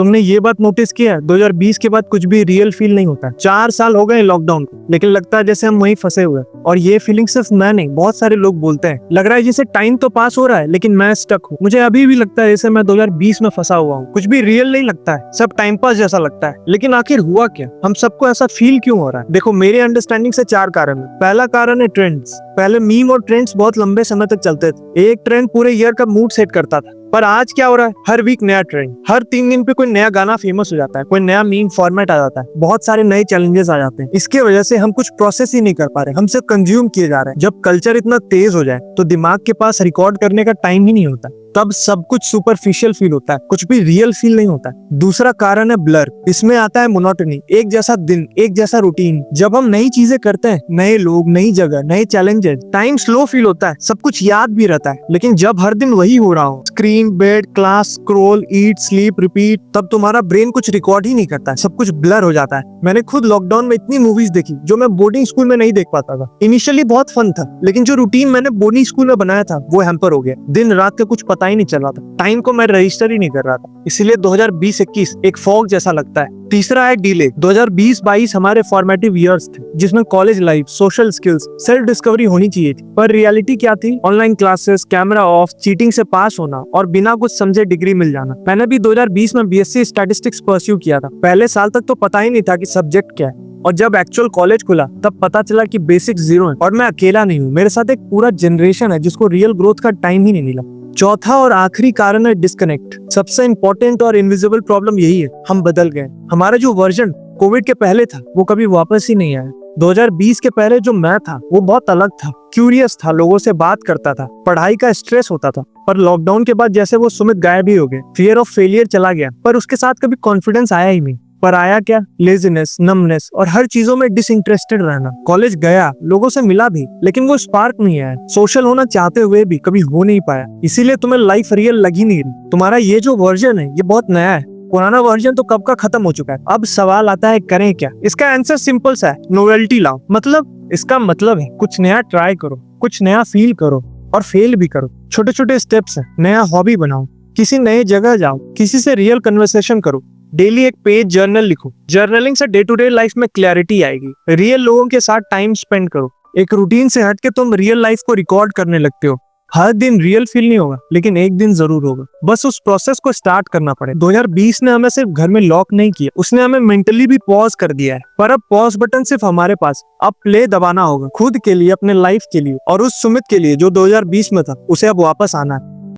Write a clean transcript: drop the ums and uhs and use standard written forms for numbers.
तुमने ये बात नोटिस किया है 2020 के बाद कुछ भी रियल फील नहीं होता। 4 साल हो गए लॉकडाउन को, लेकिन लगता है जैसे हम वहीं फंसे हुए हैं। और ये फीलिंग सिर्फ मैं नहीं, बहुत सारे लोग बोलते हैं। लग रहा है जैसे टाइम तो पास हो रहा है लेकिन मैं स्टक हूँ। मुझे अभी भी लगता है जैसे मैं 2020 में फंसा हुआ हूँ। कुछ भी रियल नहीं लगता है, सब टाइम पास जैसा लगता है। लेकिन आखिर हुआ क्या? हम सबको ऐसा फील क्यों हो रहा है? देखो, मेरे अंडरस्टैंडिंग से 4 कारण है। पहला कारण है ट्रेंड्स। पहले मीम और ट्रेंड्स बहुत लंबे समय तक चलते थे। एक ट्रेंड पूरे ईयर का मूड सेट करता था। पर आज क्या हो रहा है? हर वीक नया ट्रेंड, हर 3 दिन पे कोई नया गाना फेमस हो जाता है, कोई नया मीम फॉर्मेट आ जाता है, बहुत सारे नए चैलेंजेस आ जाते हैं। इसके वजह से हम कुछ प्रोसेस ही नहीं कर पा रहे, हम सिर्फ कंज्यूम किए जा रहे हैं। जब कल्चर इतना तेज हो जाए तो दिमाग के पास रिकॉर्ड करने का टाइम ही नहीं होता, तब सब कुछ सुपरफिशियल फील होता है, कुछ भी रियल फील नहीं होता है। दूसरा कारण है ब्लर। इसमें आता है मोनोटनी, एक जैसा दिन, एक जैसा रूटीन। जब हम नई चीजें करते हैं, नए लोग, नई जगह, नए चैलेंजेस, टाइम स्लो फील होता है, सब कुछ याद भी रहता है। लेकिन जब हर दिन वही हो रहा हो, स्क्रीन, बेड, क्लास, स्क्रॉल, ईट, स्लीप, रिपीट, तब तुम्हारा ब्रेन कुछ रिकॉर्ड ही नहीं करता है, सब कुछ ब्लर हो जाता है। मैंने खुद लॉकडाउन में इतनी मूवीज देखी जो मैं बोर्डिंग स्कूल में नहीं देख पाता था। इनिशियली बहुत फन था, लेकिन जो रूटीन मैंने बोर्डिंग स्कूल में बनाया था वो हैम्पर हो गया। दिन रात का कुछ पता ही नहीं चल रहा था, टाइम को मैं रजिस्टर ही नहीं कर रहा था। इसीलिए 2020-21 एक फॉग जैसा लगता है। तीसरा है डिले। 2020-22 हमारे फॉर्मेटिव इयर्स थे, जिसमें college life, social skills, self discovery होनी चाहिए थी। पर रियलिटी क्या थी? Online classes, camera off, cheating से पास होना और बिना कुछ समझे डिग्री मिल जाना। मैंने भी 2020 में बीएससी स्टैटिस्टिक्स परस्यू किया था। पहले साल तक तो पता ही नहीं था कि सब्जेक्ट क्या है, और जब एक्चुअल कॉलेज खुला तब पता चला कि बेसिक्स जीरो है। और मैं अकेला नहीं हूँ, मेरे साथ एक पूरा जनरेशन है जिसको रियल ग्रोथ का टाइम ही नहीं मिला। चौथा और आखिरी कारण है डिस्कनेक्ट। सबसे इंपॉर्टेंट और इनविजिबल प्रॉब्लम यही है, हम बदल गए। हमारा जो वर्जन कोविड के पहले था वो कभी वापस ही नहीं आया। 2020 के पहले जो मैं था वो बहुत अलग था, क्यूरियस था, लोगों से बात करता था, पढ़ाई का स्ट्रेस होता था। पर लॉकडाउन के बाद जैसे वो सुमित गायब ही हो गए। फियर ऑफ फेलियर चला गया, पर उसके साथ कभी कॉन्फिडेंस आया ही नहीं। पर आया क्या? लेजीनेस, नमनेस और हर चीजों में डिसइंटरेस्टेड रहना। कॉलेज गया, लोगों से मिला भी, लेकिन वो स्पार्क नहीं आया। सोशल होना चाहते हुए भी कभी हो नहीं पाया। इसीलिए तुम्हें लाइफ रियल लग ही नहीं रही। तुम्हारा ये जो वर्जन है ये बहुत नया है, पुराना वर्जन तो कब का खत्म हो चुका है। अब सवाल आता है करें क्या? इसका आंसर सिंपल सा है, नोवेल्टी लाओ। इसका मतलब है कुछ नया ट्राई करो, कुछ नया फील करो और फेल भी करो। छोटे छोटे स्टेप्स है, नया हॉबी बनाओ, किसी नए जगह जाओ, किसी से रियल कन्वर्सेशन करो, डेली एक पेज जर्नल लिखो। जर्नलिंग से डे टू डे लाइफ में क्लैरिटी आएगी। रियल लोगों के साथ टाइम स्पेंड करो। एक रूटीन से हट के तुम रियल लाइफ को रिकॉर्ड करने लगते हो। हर दिन रियल फील नहीं होगा, लेकिन एक दिन जरूर होगा। बस उस प्रोसेस को स्टार्ट करना पड़े। 2020 ने हमें सिर्फ घर में लॉक नहीं किया, उसने हमें मेंटली भी पॉज कर दिया है। पर अब पॉज बटन सिर्फ हमारे पास, अब प्ले दबाना होगा, खुद के लिए, अपने लाइफ के लिए, और उस सुमित के लिए जो 2020 में था, उसे अब वापस आना है।